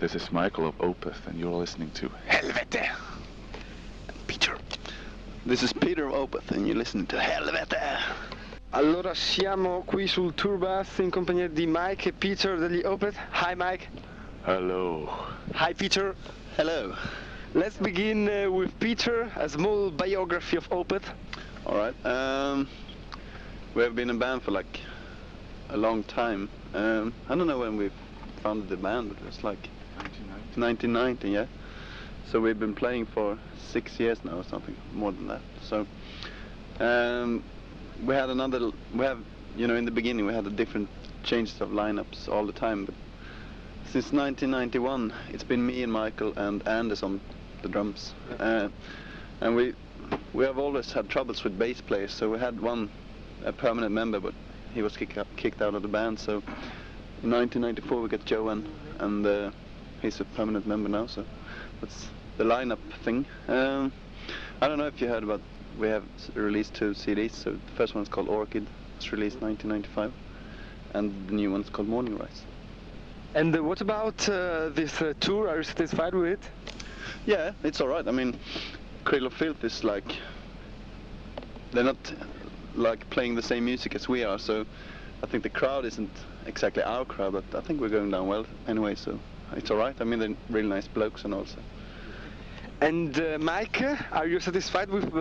This is Michael of Opeth, and you're listening to Helvete. Peter. This is Peter of Opeth, and you're listening to Helvete. Allora siamo qui sul tour bus in compagnia di Mike e Peter degli Opeth. Hi Mike. Hello. Hi Peter. Hello. Let's begin with Peter, a small biography of Opeth. Alright. We have been a band for like a long time. I don't know when we founded the band, but it was like 1990, yeah. So we've been playing for 6 years now or something, more than that. So we have, in the beginning we had a different changes of lineups all the time, but since 1991 it's been me and Michael and Anders on the drums. And we have always had troubles with bass players, so we had a permanent member, but he was kicked out of the band, so in 1994 we got Johan, and he's a permanent member now, so that's the lineup thing. I don't know if you heard about, we have released 2 CDs, so the first one's called Orchid, it's released 1995, and the new one's called Morningrise. And what about this tour? Are you satisfied with it? Yeah, it's alright. I mean, Cradle of Filth is like, they're not like playing the same music as we are, so I think the crowd isn't exactly our crowd, but I think we're going down well anyway, so it's alright. I mean, they're really nice blokes and also. And Mike, are you satisfied with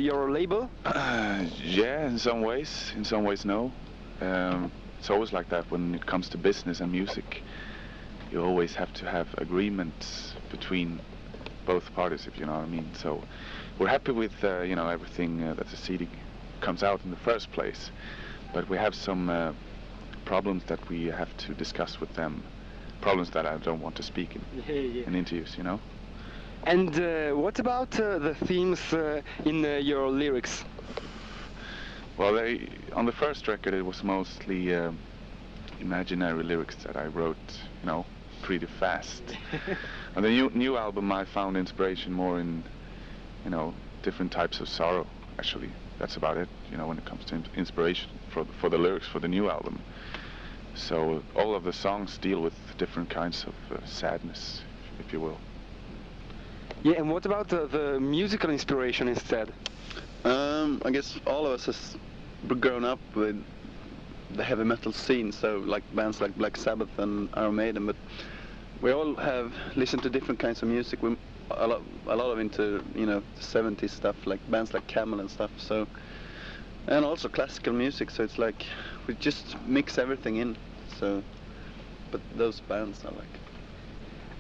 your label? Yeah, in some ways no. It's always like that when it comes to business and music. You always have to have agreements between both parties, if you know what I mean. So we're happy with everything that the CD comes out in the first place, but we have some problems that we have to discuss with them. Problems that I don't want to speak in interviews, you know. And what about the themes in your lyrics? Well, on the first record it was mostly imaginary lyrics that I wrote, pretty fast. On the new album I found inspiration more in, different types of sorrow, actually. That's about it, when it comes to inspiration for the lyrics for the new album. So all of the songs deal with different kinds of sadness, if you will. Yeah, and what about the musical inspiration instead? I guess all of us has grown up with the heavy metal scene, so like bands like Black Sabbath and Iron Maiden, but we all have listened to different kinds of music. We a lot of into the 70s stuff, like bands like Camel and stuff. So, and also classical music. So it's like we just mix everything in. So, but those bands are like.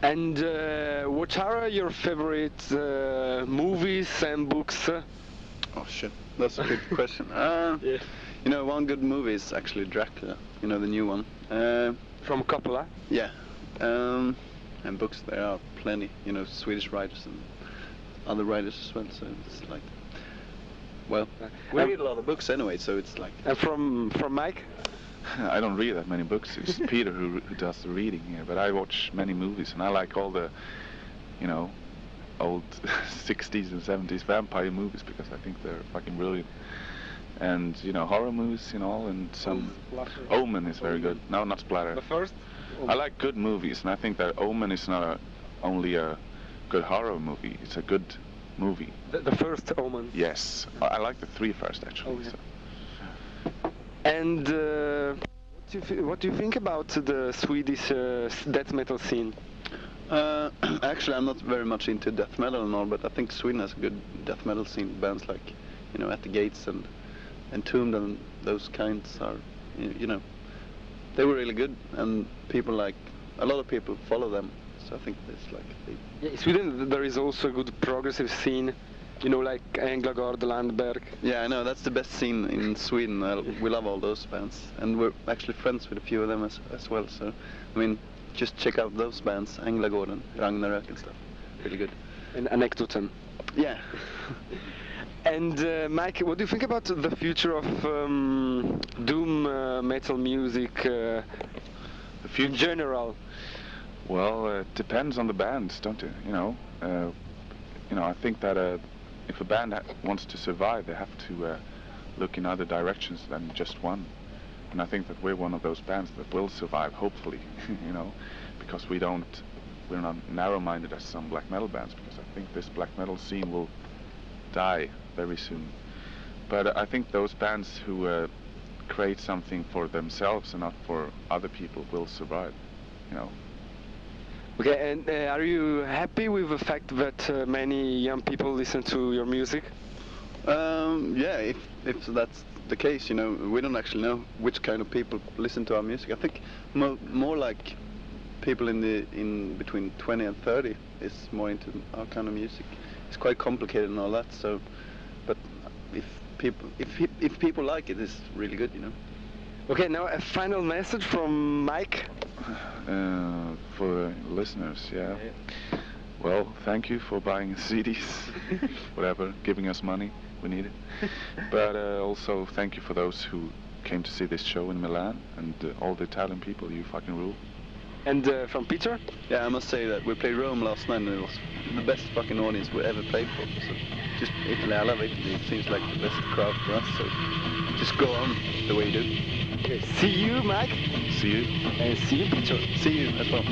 And what are your favorite movies and books? Oh shit, that's a good question. Yeah. One good movie is actually Dracula. The new one. From Coppola? Yeah. And books, there are plenty. Swedish writers and other writers as well. So it's like, well, we read a lot of books anyway. So it's like. And from Mike? I don't read that many books. It's Peter who does the reading here. But I watch many movies, and I like all the, old 60s and 70s vampire movies because I think they're fucking brilliant. And horror movies, and some. Omen is very good. No, not Splatter. The first. I like good movies, and I think that Omen is not only a good horror movie. It's a good movie. The first Omen. Yes, I like the 3 first actually. Oh, yeah. So. And what do you think about the Swedish death metal scene? Actually, I'm not very much into death metal and all, but I think Sweden has a good death metal scene. Bands like, At the Gates and Entombed and those kinds are, they were really good, and a lot of people follow them. So I think it's like. Yeah, in Sweden there is also a good progressive scene. Like Änglagård, Landberg. Yeah, I know, that's the best scene in Sweden. We love all those bands. And we're actually friends with a few of them as well. So, I mean, just check out those bands, Änglagård and Ragnarök and stuff. Really good. And Anekdoten. Yeah. And Mike, what do you think about the future of doom metal music the future? in general? Well, it depends on the bands, don't it? I think that if a band wants to survive, they have to look in other directions than just one. And I think that we're one of those bands that will survive, hopefully, because we don't we're not narrow-minded as some black metal bands, because I think this black metal scene will die very soon. But I think those bands who create something for themselves and not for other people will survive, you know. Okay, and are you happy with the fact that many young people listen to your music? Yeah, if that's the case, you know, we don't actually know which kind of people listen to our music. I think more like people in between 20 and 30 is more into our kind of music. It's quite complicated and all that. So, but if people like it, it's really good, you know. Okay, now a final message from Mike. For listeners, yeah. Well, thank you for buying CDs, whatever, giving us money, we need it. But also thank you for those who came to see this show in Milan, and all the Italian people, you fucking rule. And from Peter? Yeah, I must say that we played Rome last night and it was the best fucking audience we ever played for. So just Italy, I love Italy. It seems like the best crowd for us, so just go on the way you do. Okay, see you, Mike. See you. And see you, Peter. See you as well.